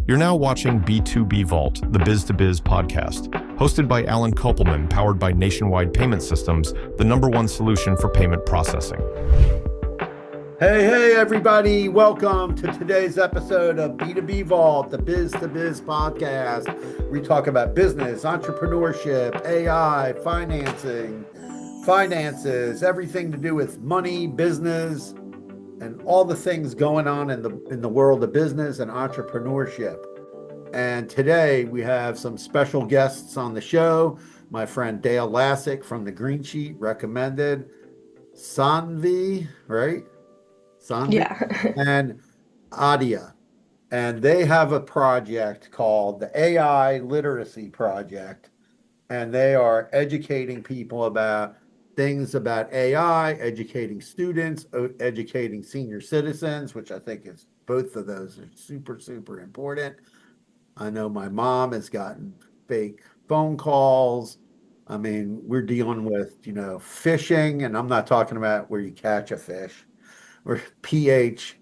You're now watching B2B Vault, the Biz2Biz podcast, hosted by Alan Kopelman, powered by Nationwide Payment Systems, the #1 solution for payment processing. Hey, everybody. Welcome to today's episode of B2B Vault, the Biz2Biz podcast. We talk about business, entrepreneurship, AI, finances, everything to do with money, business, and all the things going on in the world of business and entrepreneurship. And today we have some special guests on the show. My friend Dale Lassick from the Green Sheet recommended Sanvi, right? Sanvi? Yeah. And Adia. And they have a project called the AI Literacy Project. And they are educating people about things about AI, educating students, educating senior citizens, which I think is both of those are super, super important. I know my mom has gotten fake phone calls. I mean, we're dealing with, phishing, and I'm not talking about where you catch a fish or PH,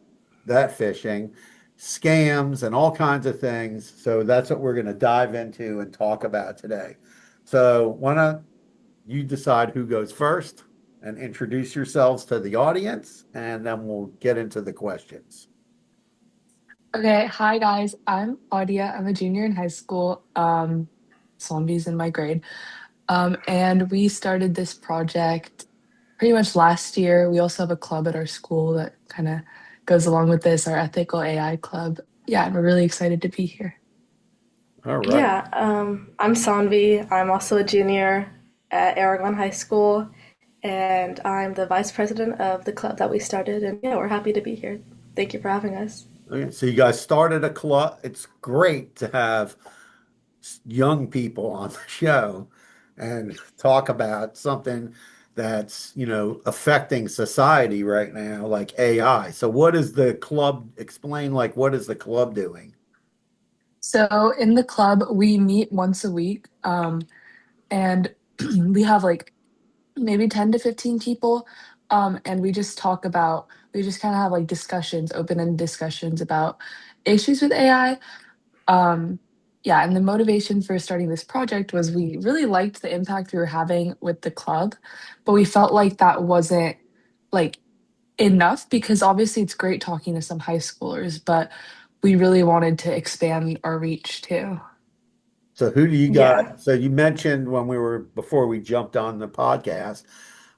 that phishing, scams, and all kinds of things. So that's what we're going to dive into and talk about today. So why don't you decide who goes first and introduce yourselves to the audience, and then we'll get into the questions. Okay. Hi, guys. I'm Audia. I'm a junior in high school. Zombies in my grade. And we started this project pretty much last year. We also have a club at our school that kind of goes along with this, our ethical AI club. Yeah, and we're really excited to be here. All right. Yeah, I'm Sanvi. I'm also a junior at Aragon High School, and I'm the vice president of the club that we started. And yeah, we're happy to be here. Thank you for having us. Okay, so you guys started a club. It's great to have young people on the show and talk about something that's, affecting society right now, like AI. So what is the club? Explain, like, what is the club doing? So in the club, we meet once a week, and we have like maybe 10 to 15 people. And we just we just kind of have like discussions, open-ended discussions about issues with AI. Yeah, and the motivation for starting this project was we really liked the impact we were having with the club, but we felt like that wasn't like enough because obviously it's great talking to some high schoolers, but we really wanted to expand our reach too. So who do you got? Yeah. So you mentioned before we jumped on the podcast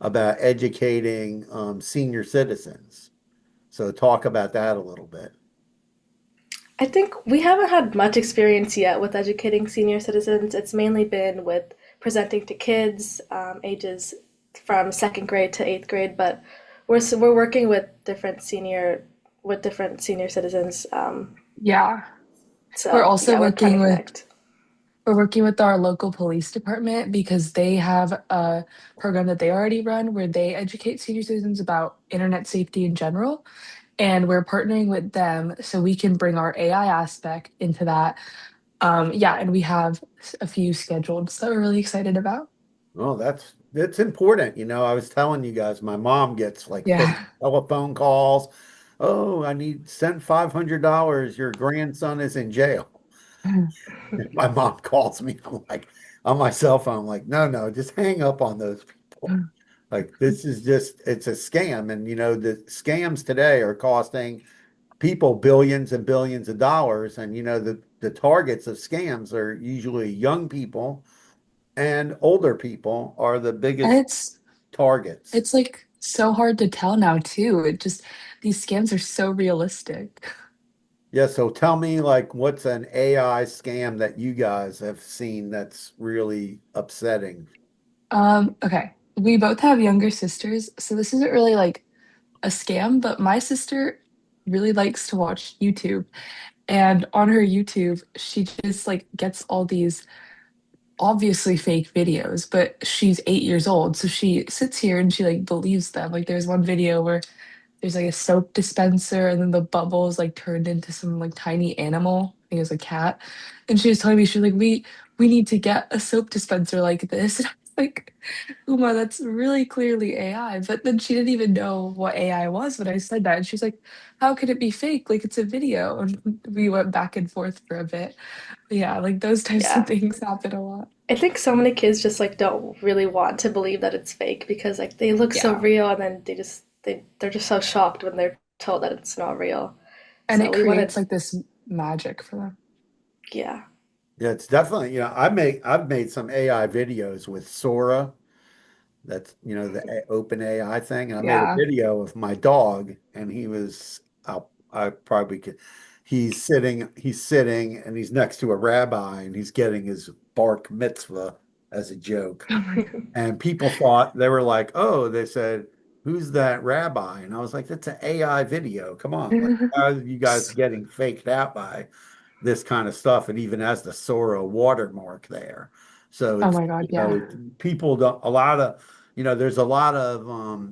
about educating senior citizens. So talk about that a little bit. I think we haven't had much experience yet with educating senior citizens. It's mainly been with presenting to kids, ages from second grade to eighth grade, but we're working with different senior citizens. Yeah. We're So also yeah, we're trying working to with connect. We're working with our local police department because they have a program that they already run where they educate senior citizens about internet safety in general. And we're partnering with them so we can bring our AI aspect into that. Yeah, and we have a few scheduled, so we're really excited about. Oh, that's important. I was telling you guys, my mom gets like fake Yeah. telephone calls. Oh, I need send $500. Your grandson is in jail. My mom calls me. I'm like, on my cell phone, I'm like, no, just hang up on those people. Like, this is it's a scam. And, the scams today are costing people billions and billions of dollars. And, the targets of scams are usually young people and older people are the And biggest targets. it's like so hard to tell now too. It just these scams are so realistic. Yeah, so tell me, like, what's an AI scam that you guys have seen that's really upsetting? Okay. We both have younger sisters, so this isn't really like a scam, but my sister really likes to watch YouTube. And on her YouTube, she just like gets all these obviously fake videos, but she's 8 years old. So she sits here and she like believes them. Like there's one video where there's like a soap dispenser and then the bubbles like turned into some like tiny animal. I think it was a cat. And she was telling me, she was like, we need to get a soap dispenser like this. like, Uma, that's really clearly AI. But then she didn't even know what AI was when I said that. And she's like, how could it be fake? Like, it's a video. And we went back and forth for a bit. But yeah, like those types of Yeah. things happen a lot. I think so many kids just like don't really want to believe that it's fake because like they look so Yeah. real and then they're just so shocked when they're told that it's not real. And So it we creates wanted, like this magic for them. yeah. Yeah, it's definitely, I've made some AI videos with Sora. That's, the open AI thing. And I made a Yeah. video of my dog and I probably could, he's sitting and he's next to a rabbi and he's getting his bark mitzvah as a joke. And people thought they were like, oh, they said, who's that rabbi? And I was like, that's an AI video. Come on. Like, how are you guys getting faked out by this kind of stuff? And even has the Sora watermark there. So Oh it's, my God, yeah. people don't, there's a lot of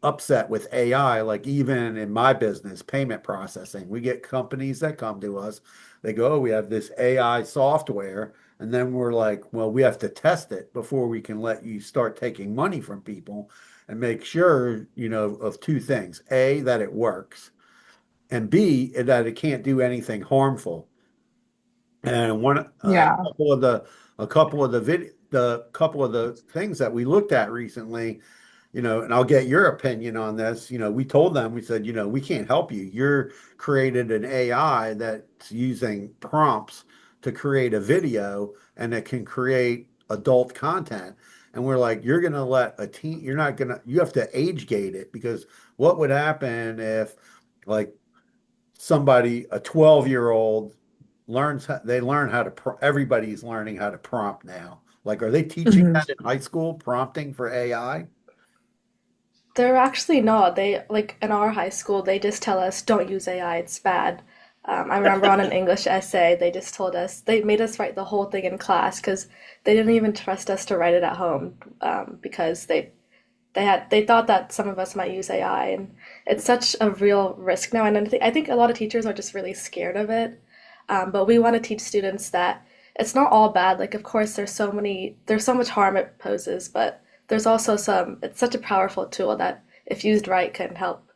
upset with AI. Like even in my business, payment processing, we get companies that come to us. They go, oh, we have this AI software. And then we're like, well, we have to test it before we can let you start taking money from people and make sure, of two things. A, that it works, and B, that it can't do anything harmful. And Yeah. the couple of the things that we looked at recently, and I'll get your opinion on this. We told them, we said, we can't help you. You're created an AI that's using prompts to create a video and it can create adult content. And we're like, you're going to let a teen, you're not going to, you have to age gate it because what would happen if like a 12-year-old they learn how to, everybody's learning how to prompt now. Like, are they teaching Mhm. that in high school, prompting for AI? They're actually not. They like in our high school, they just tell us don't use AI, it's bad. I remember on an English essay, they just told us they made us write the whole thing in class because they didn't even trust us to write it at home because they thought that some of us might use AI, and it's such a real risk now. And I think a lot of teachers are just really scared of it. But we want to teach students that it's not all bad. Like, of course, there's so much harm it poses, but there's also it's such a powerful tool that if used right can help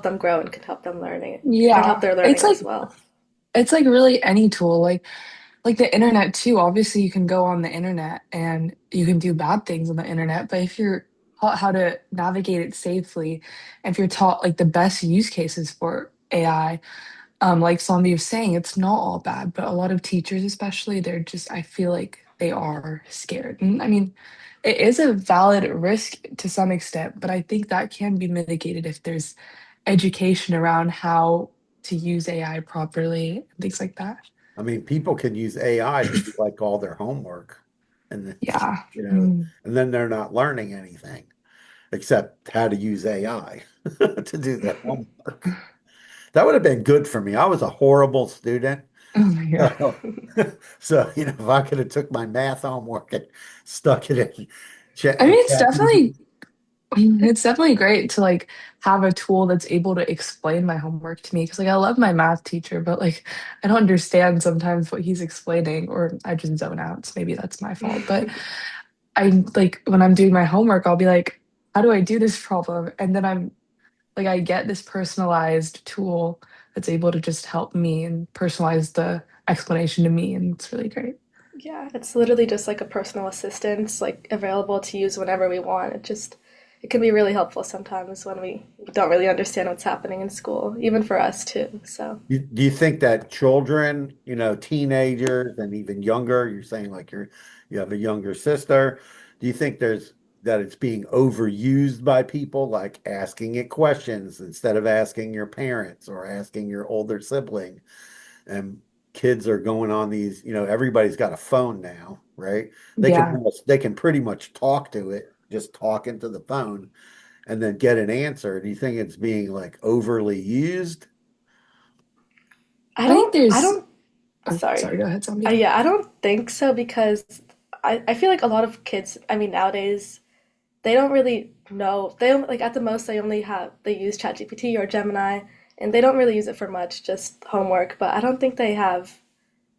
them grow and can help them learning, can help Yeah. their It's learning like as well. it's like really any tool. Like the internet too. Obviously, you can go on the internet and you can do bad things on the internet, but if you're taught how to navigate it safely, and if you're taught like the best use cases for AI, like Zombie was saying, it's not all bad, but a lot of teachers, especially, they're just, I feel like they are scared. And I mean, it is a valid risk to some extent, but I think that can be mitigated if there's education around how to use AI properly and things like that. I mean, people can use AI to do like all their homework and then, Yeah. you know, Mm. and then they're not learning anything except how to use AI to do their homework. That would have been good for me. I was a horrible student. Oh my God. So, so, if I could have took my math homework and stuck it in I mean, chat. it's definitely great to like have a tool that's able to explain my homework to me because like I love my math teacher, but like I don't understand sometimes what he's explaining or I just zone out. So maybe that's my fault. But I like when I'm doing my homework, I'll be like, how do I do this problem? And then I'm like I get this personalized tool that's able to just help me and personalize the explanation to me, and it's really great. Yeah, it's literally just like a personal assistant, like available to use whenever we want. It can be really helpful sometimes when we don't really understand what's happening in school, even for us too. So Do you think that children, teenagers and even younger, you're saying like you have a younger sister, do you think that it's being overused by people, like asking it questions instead of asking your parents or asking your older sibling? And kids are going on these, everybody's got a phone now, right? Yeah. They can pretty much talk to it, just talk into the phone and then get an answer. Do you think it's being like overly used? I I think don't, I there's don't, oh sorry. sorry, go ahead, zombie. Yeah, I don't think so because I feel like a lot of kids, I mean, nowadays, they don't really know. They don't, like, at the most, they use ChatGPT or Gemini, and they don't really use it for much, just homework. But I don't think they have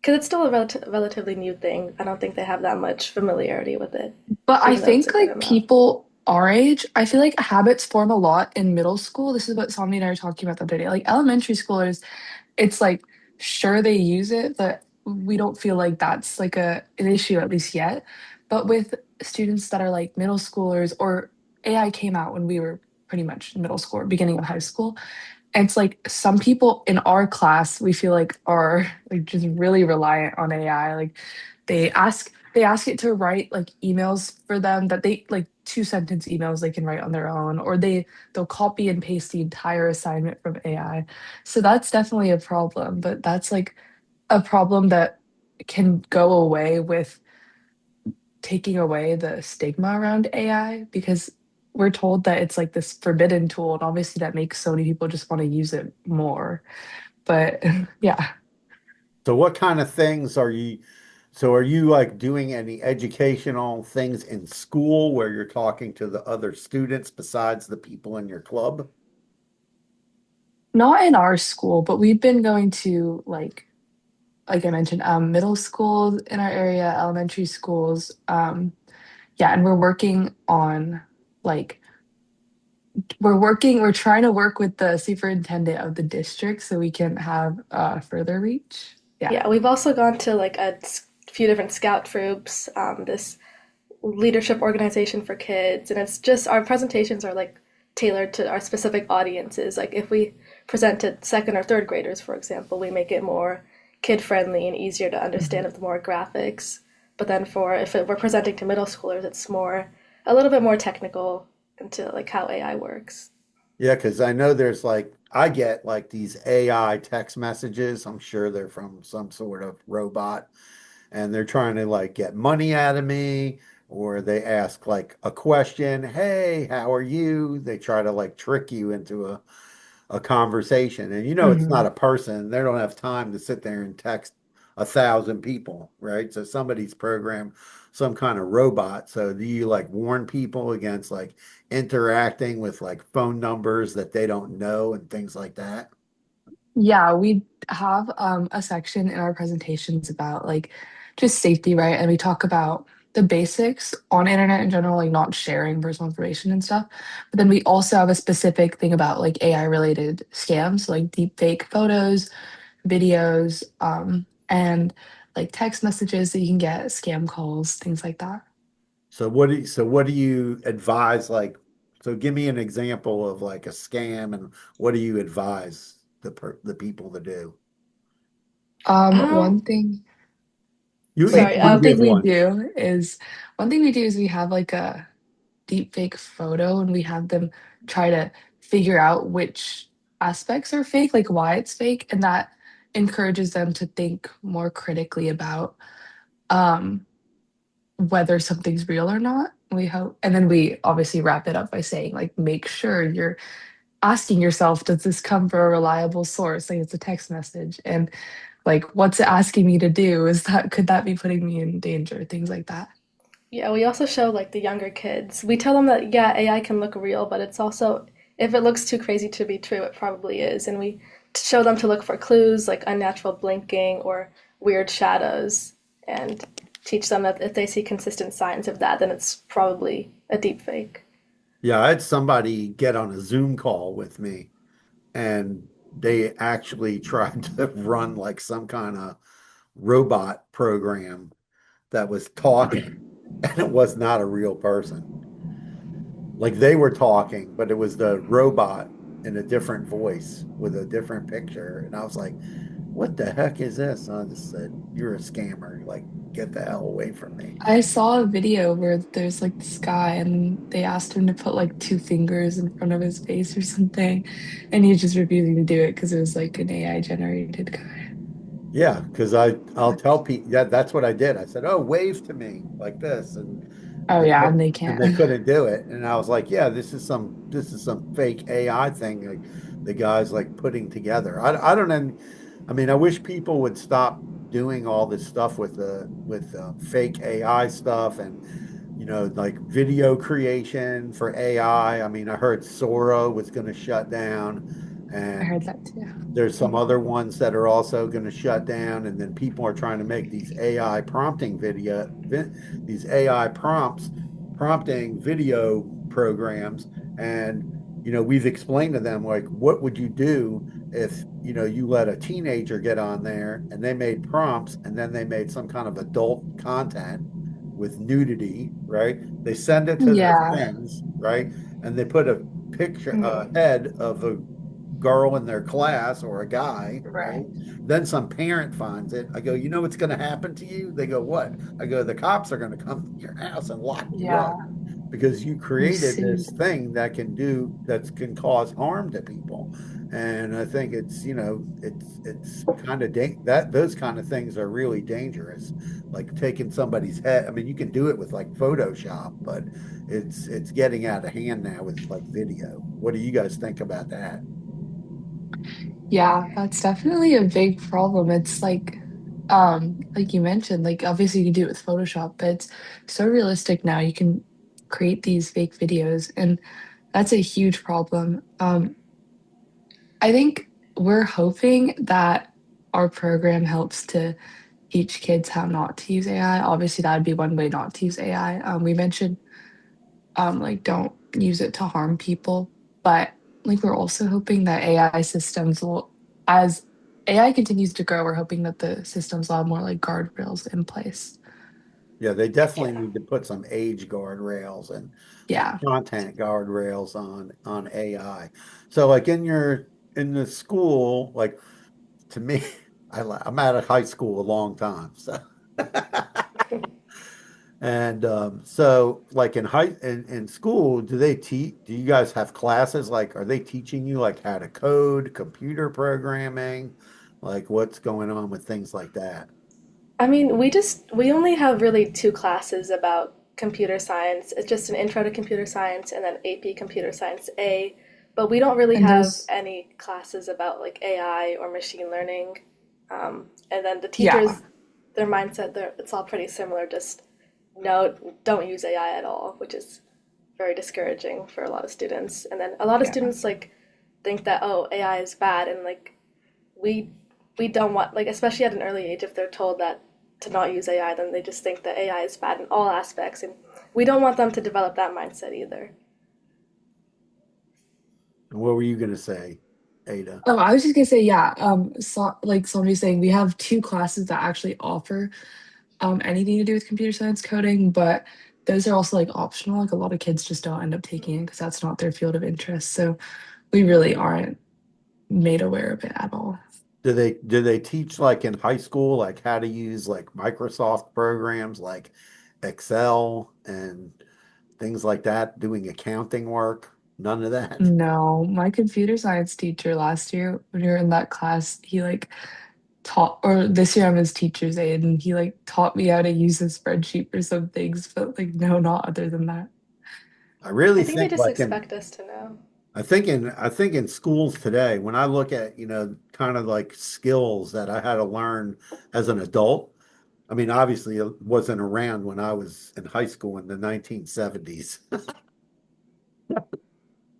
because it's still a relatively new thing. I don't think they have that much familiarity with it, But I even though it's think a good like amount. people our age, I feel like habits form a lot in middle school. This is what Somni and I were talking about the other day. Like elementary schoolers, it's like sure they use it, but we don't feel like that's like an issue at least yet. But with students that are like middle schoolers or AI came out when we were pretty much middle school or beginning of high school. And it's like some people in our class we feel like are like just really reliant on AI. Like they ask it to write like emails for them that they like 2 sentence emails they can write on their own, or they'll copy and paste the entire assignment from AI. So that's definitely a problem, but that's like a problem that can go away with taking away the stigma around AI because we're told that it's like this forbidden tool, and obviously that makes so many people just want to use it more. But yeah. So what kind of things are you like doing any educational things in school where you're talking to the other students besides the people in your club? Not in our school, but we've been going to like I mentioned, middle schools in our area, elementary schools. Yeah, and like we're trying to work with the superintendent of the district so we can have further reach. Yeah. Yeah, we've also gone to like a few different scout troops, this leadership organization for kids, and it's just our presentations are like tailored to our specific audiences. Like if we present to second or third graders, for example, we make it more kid friendly and easier to understand Mhm. with more graphics. But then we're presenting to middle schoolers, it's more a little bit more technical into like how AI works. Yeah, because I know there's like I get like these AI text messages. I'm sure they're from some sort of robot and they're trying to like get money out of me, or they ask like a question, hey, how are you? They try to like trick you into a conversation. And you know, it's not Mhm. a person. They don't have time to sit there and text 1,000 people, right? So somebody's programmed some kind of robot. So do you like warn people against like interacting with like phone numbers that they don't know and things like that? Yeah, we have a section in our presentations about like just safety, right? And we talk about the basics on internet in general, like not sharing personal information and stuff. But then we also have a specific thing about like AI related scams, so, like deep fake photos, videos, and like text messages that you can get, scam calls, things like that. So what do you advise like so give me an example of like a scam and what do you advise the people to do? One Um, thing Wait, sorry. You give one. one thing we do is we have like a deep fake photo and we have them try to figure out which aspects are fake, like why it's fake, and that encourages them to think more critically about um whether something's real or not. We hope, and then we obviously wrap it up by saying like make sure you're asking yourself, does this come from a reliable source? Like it's a text message, and like what's it asking me to do? Is that could that be putting me in danger? Things like that. Yeah, we also show like the younger kids. We tell them that yeah, AI can look real, but it's also if it looks too crazy to be true, it probably is. And we show them to look for clues like unnatural blinking or weird shadows and teach them that if they see consistent signs of that, then it's probably a deep fake. Yeah, I had somebody get on a Zoom call with me and they actually tried to run like some kind of robot program that was talking and it was not a real person. Like they were talking, but it was the robot in a different voice with a different picture. And I was like, what the heck is this? And I just said, you're a scammer. Like, get the hell away from me. I saw a video where there's like this guy and they asked him to put like 2 fingers in front of his face or something, and he's just refusing to do it because it was like an AI generated guy. Yeah, because I'll tell people yeah, that's what I did. I said, "Oh, wave to me like this," Oh and yeah, they, and they and can't. they couldn't do it. And I was like, "Yeah, this is some fake AI thing like the guy's like putting together." I don't know. I mean, I wish people would stop doing all this stuff with the with fake AI stuff and like video creation for AI. I mean, I heard Sora was going to shut down. I And heard that too. there's some other ones that are also going to shut down, and then people are trying to make these AI prompting these AI prompting video programs. And we've explained to them, like, what would you do if you let a teenager get on there and they made prompts and then they made some kind of adult content with nudity, right? They send it to their Yeah. friends, right? And they put a picture, a Mhm. head of a girl in their class or a guy, right? Right. Then some parent finds it. I go, you know what's going to happen to you? They go, what? I go, the cops are going to come to your house and lock you up Yeah. because you You created see. this thing that can cause harm to people. And I think it's kind of that those kind of things are really dangerous. Like taking somebody's head. I mean, you can do it with like Photoshop, but it's getting out of hand now with like video. What do you guys think about that? Yeah, that's definitely a big problem. It's like you mentioned, like obviously you can do it with Photoshop, but it's so realistic now. You can create these fake videos, and that's a huge problem. I think we're hoping that our program helps to teach kids how not to use AI. Obviously, that would be one way not to use AI. We mentioned like don't use it to harm people, but like we're also hoping that AI systems will, as AI continues to grow, we're hoping that the systems will have more like guardrails in place. Yeah, they definitely Yeah. need to put some age guardrails and some Yeah. content guardrails on AI. So like in the school, like to me, I'm out of high school a long time. So and so like in school, do you guys have classes like are they teaching you like how to code, computer programming, like what's going on with things like that? I mean, we only have really two classes about computer science. It's just an intro to computer science and then AP Computer Science A, but we don't really And have those, any classes about like AI or machine learning. And then the yeah, teachers, their mindset, it's all pretty similar. Just no, don't use AI at all, which is very discouraging for a lot of students. And then a lot of yeah. students like think that oh, AI is bad, and like we we don't want like especially at an early age if they're told that to not use AI, then they just think that AI is bad in all aspects, and we don't want them to develop that mindset either. What were you going to say, Ada? Oh, I was just gonna say, yeah. So, like Sonya's saying, we have two classes that actually offer anything to do with computer science coding, but those are also like optional. Like a lot of kids just don't end up taking it because that's not their field of interest. So we really aren't made aware of it at all. Do they teach like in high school like how to use like Microsoft programs like Excel and things like that, doing accounting work? None of that. No, my computer science teacher last year, when we were in that class, he like taught, or this year I'm his teacher's aide, and he like taught me how to use a spreadsheet for some things, but like no, not other than that. I really I think they think just like in expect us to know. I think in schools today, when I look at, kind of like skills that I had to learn as an adult, I mean, obviously it wasn't around when I was in high school in the 1970s.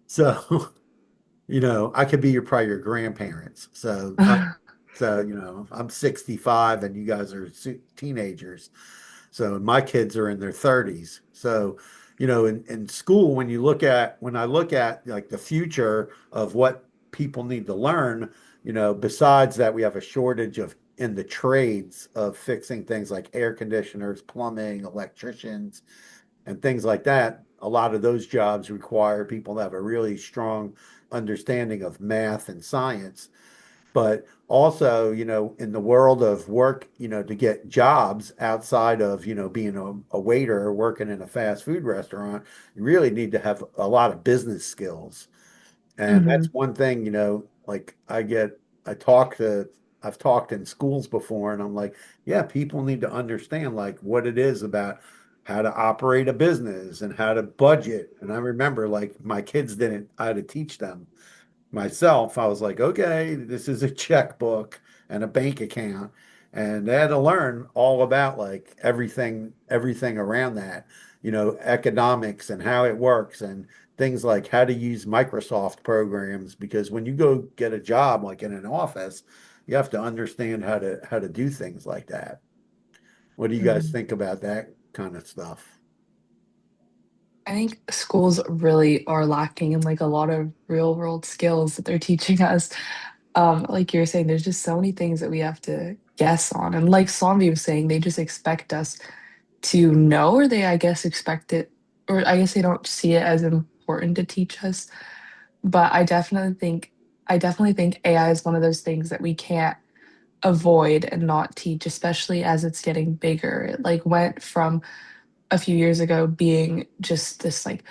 So, I could be probably your grandparents. So, I'm 65 and you guys are teenagers. So my kids are in their 30s. So, in school, when I look at like the future of what people need to learn, besides that, we have a shortage of in the trades of fixing things like air conditioners, plumbing, electricians, and things like that. A lot of those jobs require people to have a really strong understanding of math and science. But also, in the world of work, to get jobs outside of, being a waiter or working in a fast food restaurant, you really need to have a lot of business skills. And that's Hmm. one thing, like I talk to, I've talked in schools before, and I'm like, yeah, people need to understand like what it is about how to operate a business and how to budget. And I remember like my kids didn't, I had to teach them myself. I was like, okay, this is a checkbook and a bank account. And they had to learn all about like everything around that, economics and how it works and things like how to use Microsoft programs, because when you go get a job like in an office, you have to understand how to do things like that. What do you guys Mhm. think about that kind of stuff? I think schools really are lacking in like a lot of real world skills that they're teaching us. Like you're saying, there's just so many things that we have to guess on. And like Swanvi was saying, they just expect us to know, or they, I guess, expect it, or I guess they don't see it as important to teach us. But I definitely think AI is one of those things that we can't avoid and not teach, especially as it's getting bigger. It like went from a few years ago being just this like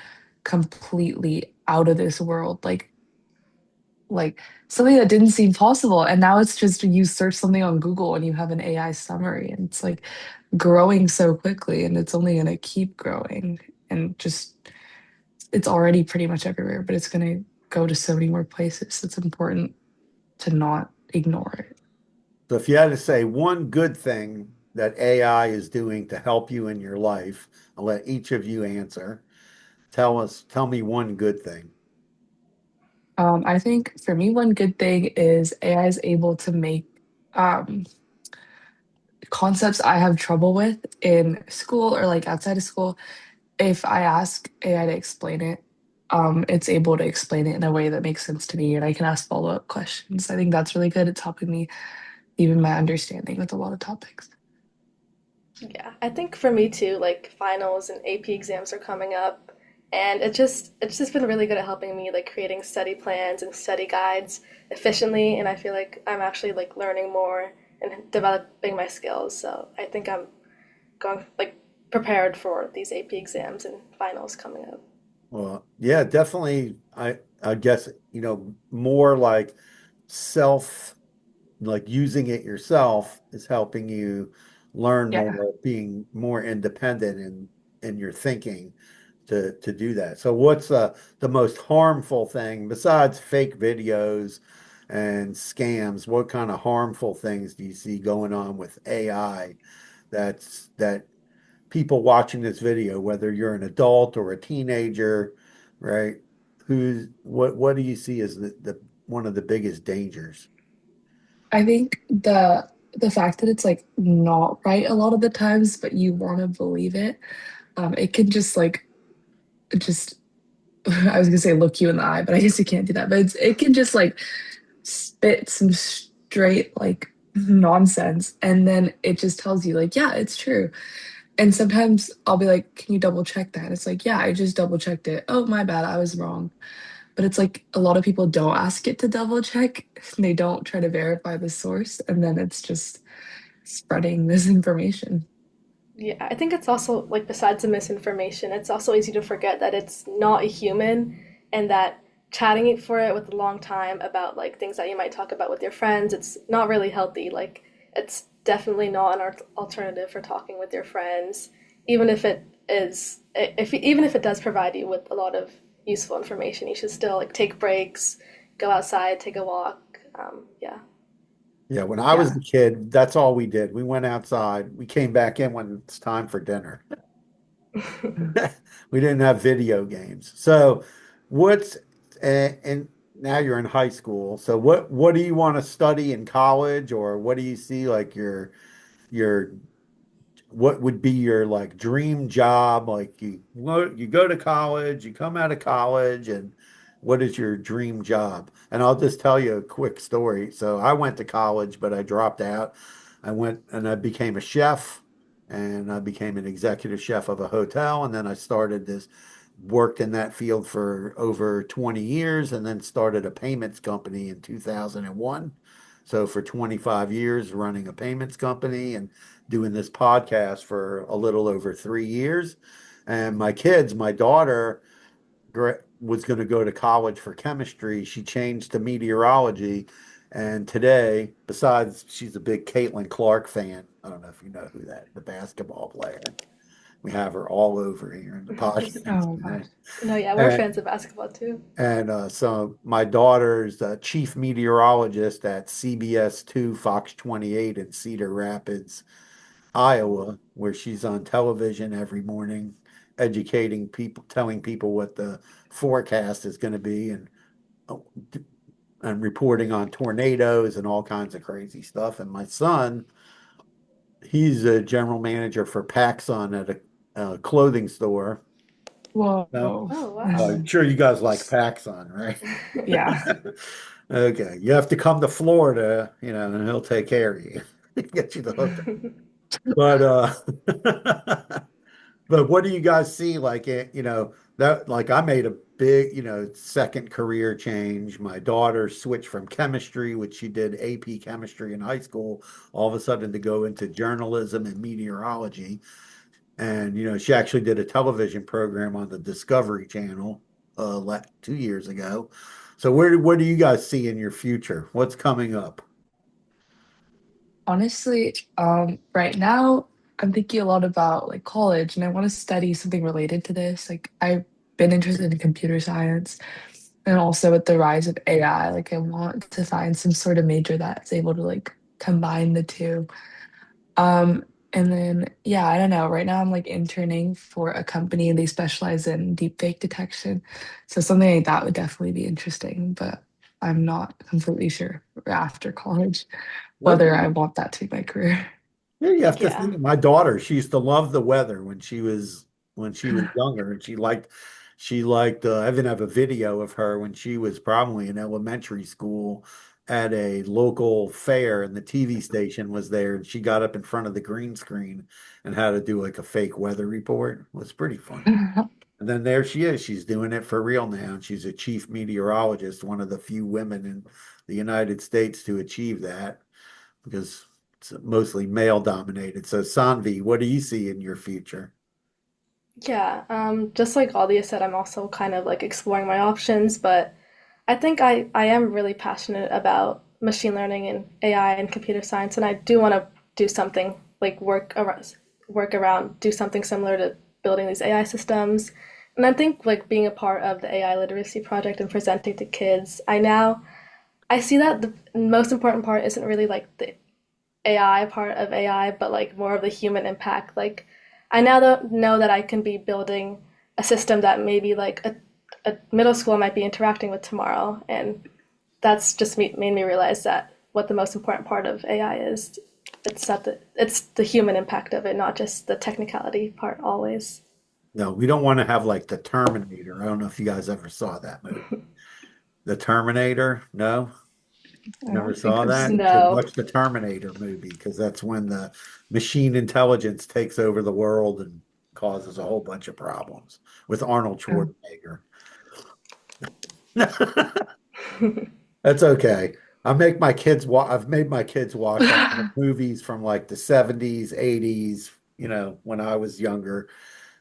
completely out of this world, like something that didn't seem possible. And now it's just you search something on Google and you have an AI summary, and it's like growing so quickly, and it's only going to keep growing, and just it's already pretty much everywhere, but it's going to go to so many more places. It's important to not ignore it. So if you had to say one good thing that AI is doing to help you in your life, I'll let each of you answer. Tell me one good thing. I think for me, one good thing is AI is able to make um, concepts I have trouble with in school or like outside of school. If I ask AI to explain it, it's able to explain it in a way that makes sense to me, and I can ask follow-up questions. I think that's really good. It's helping me even my understanding with a lot of topics. Yeah, I think for me too, like finals and AP exams are coming up, and it's just been really good at helping me like creating study plans and study guides efficiently, and I feel like I'm actually like learning more and developing my skills. So I think I'm going like prepared for these AP exams and finals coming up. Well, yeah, definitely. I guess, more like self, like using it yourself is helping you learn Yeah. more, being more independent in your thinking to do that. So what's the most harmful thing besides fake videos and scams? What kind of harmful things do you see going on with AI that people watching this video, whether you're an adult or a teenager, right? What do you see as the one of the biggest dangers? I think the fact that it's like not right a lot of the times, but you want to believe it, it can just like just I was gonna say look you in the eye, but I guess you can't do that. But it can just like spit some straight like nonsense, and then it just tells you like, yeah, it's true. And sometimes I'll be like, can you double check that? It's like, yeah, I just double checked it. Oh, my bad, I was wrong. But it's like a lot of people don't ask it to double check. They don't try to verify the source, and then it's just spreading misinformation. Yeah, I think it's also like besides the misinformation, it's also easy to forget that it's not a human and that chatting it for it with a long time about like things that you might talk about with your friends, it's not really healthy. Like it's definitely not an alternative for talking with your friends, even if it is if even if it does provide you with a lot of useful information, you should still like take breaks, go outside, take a walk. Yeah. Yeah, when I was Yeah. a kid, that's all we did. We went outside. We came back in when it's time for dinner. We didn't have video games. So, what's and now you're in high school. So, what do you want to study in college, or what do you see like your what would be your like dream job? Like you go to college, you come out of college, and what is your dream job? And I'll just tell you a quick story. So I went to college, but I dropped out. I went and I became a chef, and I became an executive chef of a hotel, and then I started this worked in that field for over 20 years and then started a payments company in 2001. So for 25 years running a payments company and doing this podcast for a little over 3 years. And my daughter was going to go to college for chemistry. She changed to meteorology. And today, besides she's a big Caitlin Clark fan. I don't know if you know who that, the basketball player. We have her all over here in the podcast. Oh gosh. No, yeah, we're And, fans of basketball too. so my daughter's the chief meteorologist at CBS 2 Fox 28 in Cedar Rapids, Iowa, where she's on television every morning educating people, telling people what the forecast is going to be, and reporting on tornadoes and all kinds of crazy stuff. And my son, he's a general manager for PacSun at a clothing store. No, Whoa. Oh, wow. I'm sure you guys like PacSun, right? Yeah. Okay, you have to come to Florida, and he'll take care of you, get you the hook. But but what do you guys see like that like I made a big, second career change. My daughter switched from chemistry, which she did AP chemistry in high school, all of a sudden to go into journalism and meteorology. And she actually did a television program on the Discovery Channel 2 years ago. So what do you guys see in your future? What's coming up? Honestly, right now I'm thinking a lot about like college and I want to study something related to this. Like I've been interested in computer science and also with the rise of AI, like I want to find some sort of major that's able to like combine the two. Um, and then yeah, I don't know. Right now I'm like interning for a company and they specialize in deepfake detection. So something like that would definitely be interesting, but I'm not completely sure after college whether I Okay. want that to be my career. Yeah, you have to Yeah. think. My daughter, she used to love the weather when she was younger, and she liked. I even have a video of her when she was probably in elementary school at a local fair, and the TV station was there, and she got up in front of the green screen and had to do like a fake weather report. It was pretty funny. And then there she is. She's doing it for real now, and she's a chief meteorologist, one of the few women in the United States to achieve that because it's mostly male dominated. So Sanvi, what do you see in your future? Yeah, just like Audia said, I'm also kind of like exploring my options, but I think I am really passionate about machine learning and AI and computer science, and I do want to do something like do something similar to building these AI systems. And I think like being a part of the AI literacy project and presenting to kids, I see that the most important part isn't really like the AI part of AI, but like more of the human impact. Like I now know that I can be building a system that maybe like a middle school might be interacting with tomorrow, and that's just made me realize that what the most important part of AI is. It's the human impact of it, not just the technicality part always. No, we don't want to have like the Terminator. I don't know if you guys ever saw that movie. The Terminator? No, I never don't think saw I've that. seen. You should No. watch the Terminator movie because that's when the machine intelligence takes over the world and causes a whole bunch of problems with Arnold Oh. Schwarzenegger. That's okay. I've made my kids watch a lot of movies from like the 70s, 80s, when I was younger.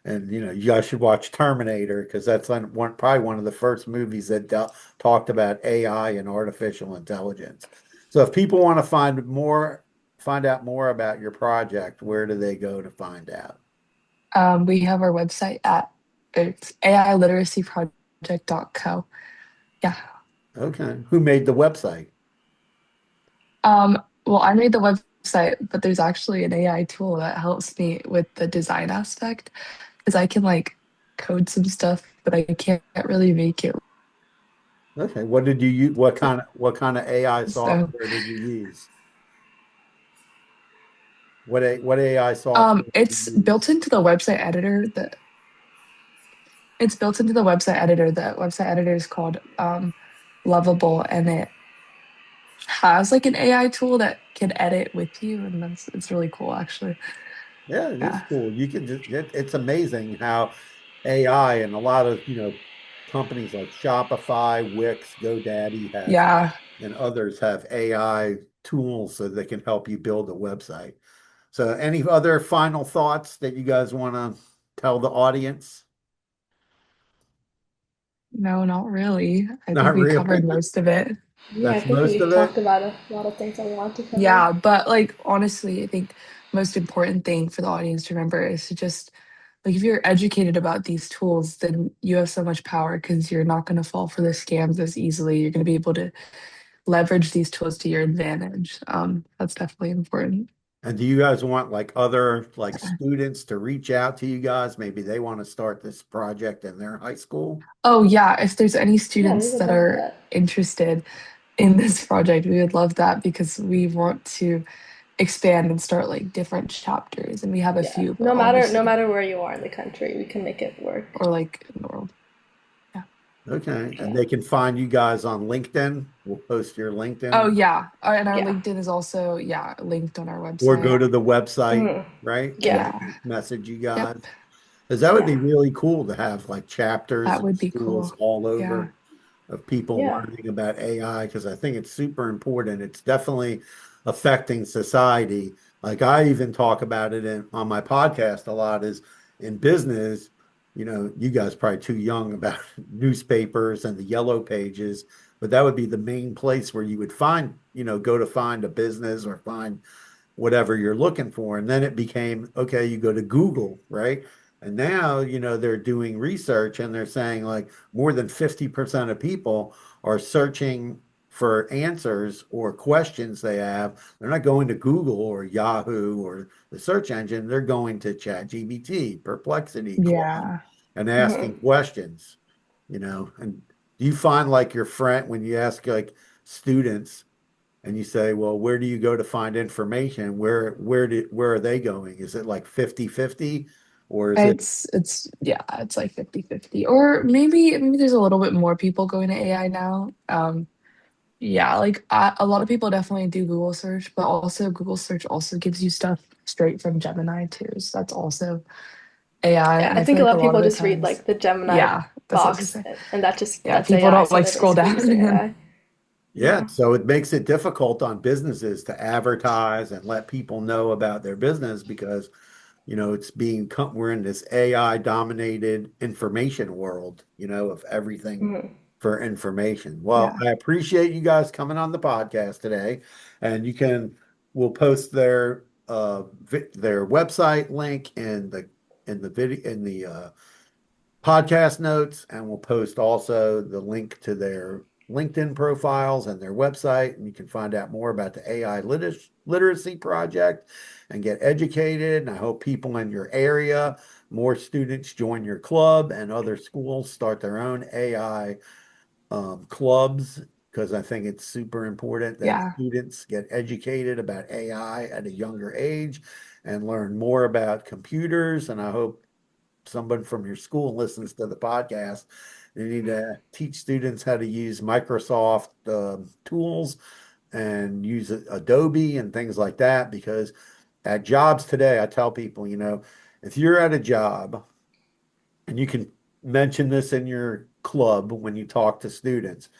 And you guys should watch Terminator because that's probably one of the first movies that talked about AI and artificial intelligence. So if people want to find out more about your project, where do they go to find out? We have our website at it's ailiteracyproject.co. Yeah. Okay. Who made the website? Well, I made the website, but there's actually an AI tool that helps me with the design aspect because I can like code some stuff, but I can't really make it. Okay. What did you use? What kind of AI So, software did you use? What AI software did it's you built use? into the website editor. It's built into the website editor. The website editor is called Lovable, and it has like an AI tool that can edit with you, and that's it's really cool actually. Yeah, it is Yeah. cool. You can just it's amazing how AI and a lot of, companies like Shopify, Wix, GoDaddy Yeah. and others have AI tools so they can help you build a website. So any other final thoughts that you guys want to tell the audience? No, not really. I think Not we really. covered most of it. Yeah, I That's think most we of talked it. about a lot of things that we want to cover. Yeah, but like honestly, I think most important thing for the audience to remember is to just like if you're educated about these tools, then you have so much power because you're not going to fall for the scams as easily. You're going to be able to leverage these tools to your advantage. That's definitely important. And do you guys want like other like students to reach out to you guys? Maybe they want to start this project in their high school? Oh yeah, if there's any Yeah, we students would that love are that. interested in this project, we would love that because we want to expand and start like different chapters, and we have a Yeah. few, but No obviously, matter where you are in the country, we can make it work. or like in the world. Yeah. Okay. And Yeah. they can find you guys on LinkedIn. We'll post your Oh LinkedIn yeah, and our Yeah. LinkedIn is also linked on our or go website. to the website, Mhm. right? And Yeah. they Yeah. can message you Yep. guys. Because that would be Yeah. really cool to have like chapters That in would be schools cool. all Yeah. over of people Yeah. learning about AI because I think it's super important. It's definitely affecting society. Like I even talk about it on my podcast a lot is in business, you guys probably too young about newspapers and the yellow pages, but that would be the main place where you would find, go to find a business or find whatever you're looking for. And then it became, okay, you go to Google, right? And now, they're doing research and they're saying like more than 50% of people are searching for answers or questions they have. They're not going to Google or Yahoo or the search engine. They're going to ChatGPT, Perplexity, Claude, Yeah. and Mhm. asking questions, And do you find like your friend when you ask like students, and you say, well, where do you go to find information? Where are they going? Is it like 50-50 or is it It's like 50-50. Or maybe there's a little bit more people going to AI now. Yeah, like a lot of people definitely do Google search, but also Google search also gives you stuff straight from Gemini too. So that's also AI. Yeah, And I I feel think a like lot a of lot of people the just read times, like the Gemini yeah, that's what I was box, gonna say. and Yeah, that's people AI. don't So like they're scroll basically down using and AI. Yeah, Yeah. so it makes it difficult on businesses to advertise and let people know about their business because, it's we're in this AI dominated information world, of everything Mhm. for information. Well, yeah, I appreciate you guys coming on the podcast today, and we'll post their website link in the video in the podcast notes, and we'll post also the link to their LinkedIn profiles and their website, and you can find out more about the AI literacy project and get educated. And I hope people in your area, more students join your club, and other schools start their own AI clubs because I think it's super important that yeah, students get educated about AI at a younger age and learn more about computers. And I hope someone from your school listens to the podcast. They need to teach students how to use Microsoft tools and use Adobe and things like that. Because at jobs today, I tell people, if you're at a job and you can mention this in your club when you talk to students,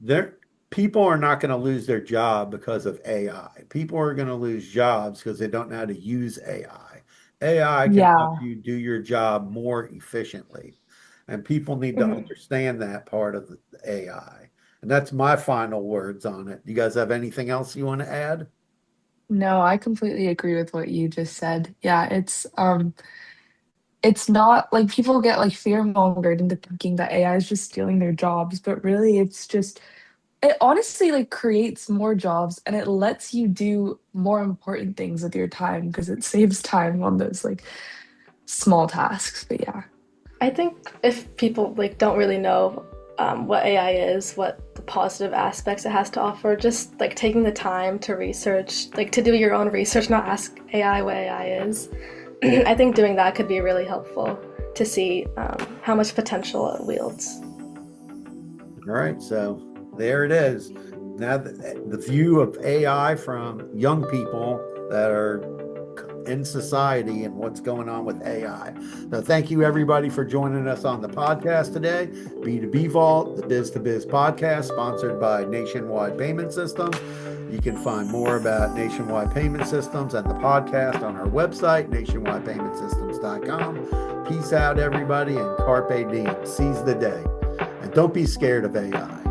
there people are not going to lose their job because of AI. People are going to lose jobs because they don't know how to use AI. AI can help yeah. you do your job more efficiently. And people need to Mhm. understand that part of the AI. And that's my final words on it. You guys have anything else you want to add? No, I completely agree with what you just said. Yeah, it's not like people get like fear mongered into thinking that AI is just stealing their jobs, but really it honestly like creates more jobs and it lets you do more important things with your time because it saves time on those like small tasks. But yeah. I think if people like don't really know what AI is, what the positive aspects it has to offer, just like taking the time to research, like to do your own research, not ask AI what AI is. I think doing that could be really helpful to see how much potential it wields. All right, so there it is. Now the view of AI from young people that are in society and what's going on with AI. So thank you everybody for joining us on the podcast today. B2B Vault, the Biz to Biz podcast, sponsored by Nationwide Payment Systems. You can find more about Nationwide Payment Systems and the podcast on our website, nationwidepaymentsystems.com. Peace out, everybody, and carpe diem. Seize the day. And don't be scared of AI.